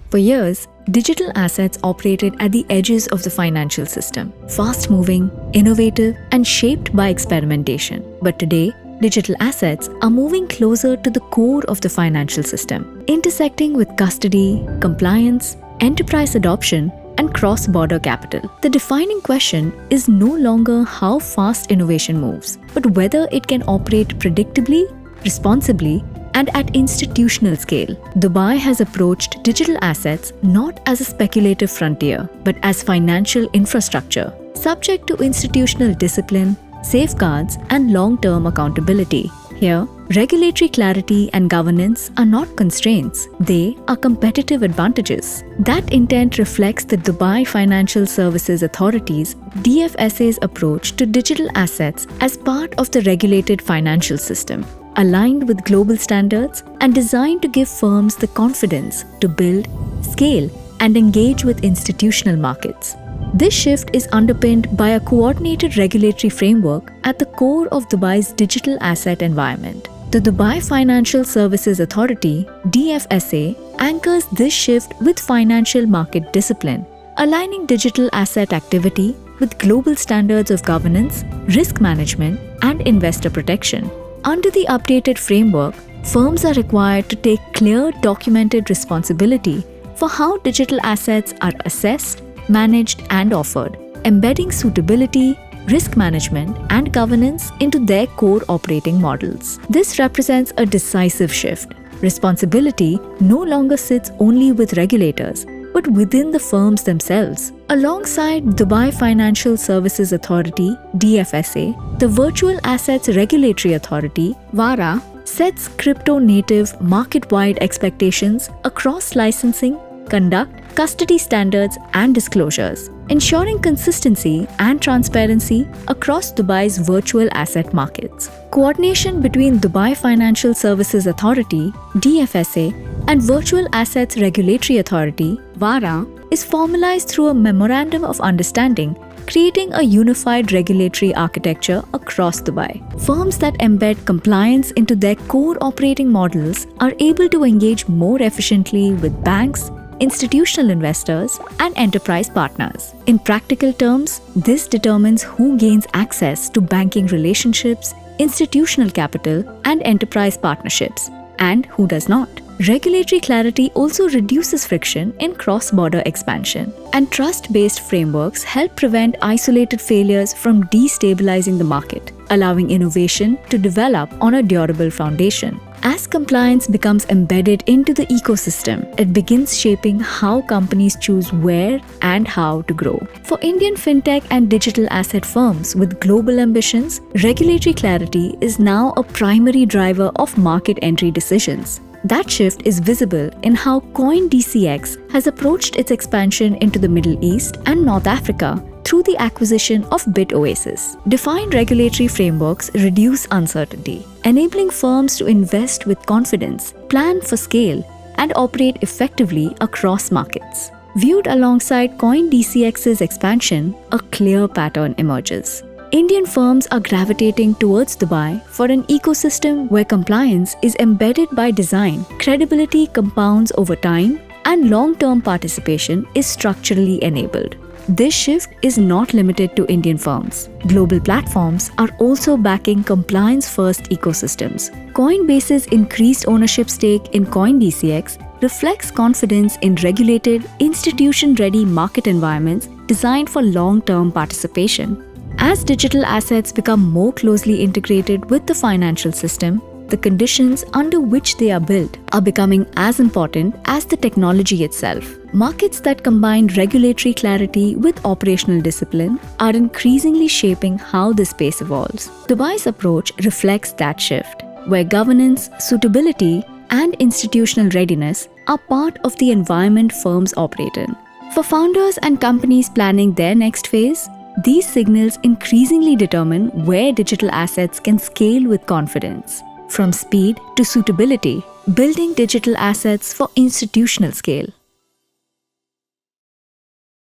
For years, digital assets operated at the edges of the financial system, fast-moving, innovative, and shaped by experimentation. But today, digital assets are moving closer to the core of the financial system, intersecting with custody, compliance, enterprise adoption, and cross-border capital. The defining question is no longer how fast innovation moves, but whether it can operate predictably, responsibly, and at institutional scale. Dubai has approached digital assets not as a speculative frontier, but as financial infrastructure, subject to institutional discipline, safeguards, and long-term accountability. Here, regulatory clarity and governance are not constraints, they are competitive advantages. That intent reflects the Dubai Financial Services Authority's DFSA's approach to digital assets as part of the regulated financial system, aligned with global standards and designed to give firms the confidence to build, scale, and engage with institutional markets. This shift is underpinned by a coordinated regulatory framework at the core of Dubai's digital asset environment. The Dubai Financial Services Authority (DFSA) anchors this shift with financial market discipline, aligning digital asset activity with global standards of governance, risk management, and investor protection. Under the updated framework, firms are required to take clear documented responsibility for how digital assets are assessed, managed, and offered, embedding suitability, risk management, and governance into their core operating models. This represents a decisive shift. Responsibility no longer sits only with regulators, but within the firms themselves. Alongside Dubai Financial Services Authority (DFSA), the Virtual Assets Regulatory Authority (VARA) sets crypto-native market-wide expectations across licensing, conduct, custody standards, and disclosures, ensuring consistency and transparency across Dubai's virtual asset markets. Coordination between Dubai Financial Services Authority (DFSA) and Virtual Assets Regulatory Authority (VARA) is formalized through a Memorandum of Understanding, creating a unified regulatory architecture across Dubai. Firms that embed compliance into their core operating models are able to engage more efficiently with banks, institutional investors, and enterprise partners. In practical terms, this determines who gains access to banking relationships, institutional capital, and enterprise partnerships, and who does not. Regulatory clarity also reduces friction in cross-border expansion, and trust-based frameworks help prevent isolated failures from destabilizing the market, allowing innovation to develop on a durable foundation. As compliance becomes embedded into the ecosystem, it begins shaping how companies choose where and how to grow. For Indian fintech and digital asset firms with global ambitions, regulatory clarity is now a primary driver of market entry decisions. That shift is visible in how CoinDCX has approached its expansion into the Middle East and North Africa through the acquisition of BitOasis. Defined regulatory frameworks reduce uncertainty, enabling firms to invest with confidence, plan for scale, and operate effectively across markets. Viewed alongside CoinDCX's expansion, a clear pattern emerges. Indian firms are gravitating towards Dubai for an ecosystem where compliance is embedded by design, credibility compounds over time, and long-term participation is structurally enabled. This shift is not limited to Indian firms. Global platforms are also backing compliance-first ecosystems. Coinbase's increased ownership stake in CoinDCX reflects confidence in regulated, institution-ready market environments designed for long-term participation. As digital assets become more closely integrated with the financial system, the conditions under which they are built are becoming as important as the technology itself. Markets that combine regulatory clarity with operational discipline are increasingly shaping how this space evolves. Dubai's approach reflects that shift, where governance, suitability, and institutional readiness are part of the environment firms operate in. For founders and companies planning their next phase, these signals increasingly determine where digital assets can scale with confidence. From speed to suitability, building digital assets for institutional scale.